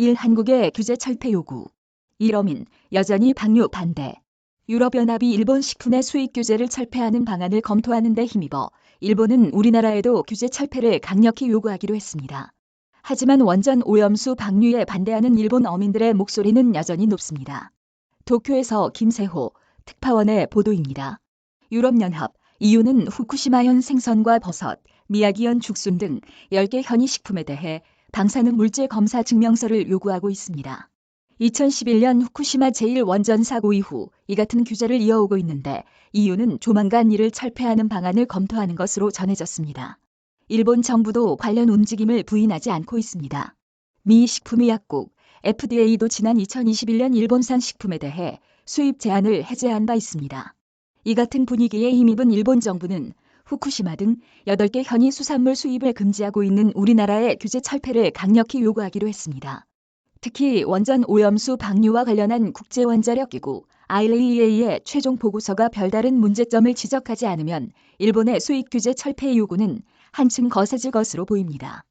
1. 한국의 규제 철폐 요구. 1. 어민, 여전히 방류 반대. 유럽연합이 일본 식품의 수입 규제를 철폐하는 방안을 검토하는 데 힘입어 일본은 우리나라에도 규제 철폐를 강력히 요구하기로 했습니다. 하지만 원전 오염수 방류에 반대하는 일본 어민들의 목소리는 여전히 높습니다. 도쿄에서 김세호 특파원의 보도입니다. 유럽연합, EU는 후쿠시마현 생선과 버섯, 미야기현 죽순 등 10개 현이 식품에 대해 방사능 물질 검사 증명서를 요구하고 있습니다. 2011년 후쿠시마 제1원전 사고 이후 이 같은 규제를 이어오고 있는데 EU는 조만간 이를 철폐하는 방안을 검토하는 것으로 전해졌습니다. 일본 정부도 관련 움직임을 부인하지 않고 있습니다. 미 식품의약국 FDA도 지난 2021년 일본산 식품에 대해 수입 제한을 해제한 바 있습니다. 이 같은 분위기에 힘입은 일본 정부는 후쿠시마 등 8개 현이 수산물 수입을 금지하고 있는 우리나라의 규제 철폐를 강력히 요구하기로 했습니다. 특히 원전 오염수 방류와 관련한 국제원자력기구 IAEA의 최종 보고서가 별다른 문제점을 지적하지 않으면 일본의 수입 규제 철폐 요구는 한층 거세질 것으로 보입니다.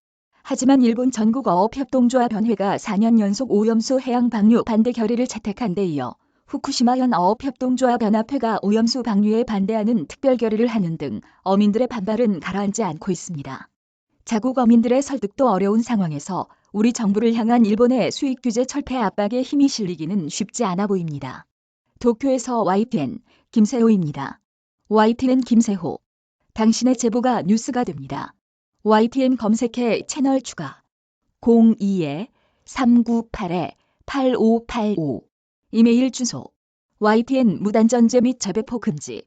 하지만 일본 전국어업협동조합연회가 4년 연속 오염수 해양 방류 반대 결의를 채택한 데 이어 후쿠시마현 어업협동조합연합회가 오염수 방류에 반대하는 특별 결의를 하는 등 어민들의 반발은 가라앉지 않고 있습니다. 자국 어민들의 설득도 어려운 상황에서 우리 정부를 향한 일본의 수입 규제 철폐 압박에 힘이 실리기는 쉽지 않아 보입니다. 도쿄에서 YTN 김세호입니다. YTN 김세호. 당신의 제보가 뉴스가 됩니다. YTN 검색해 채널 추가. 02-398-8585 이메일 주소 ytn 무단전제 및 재배포 금지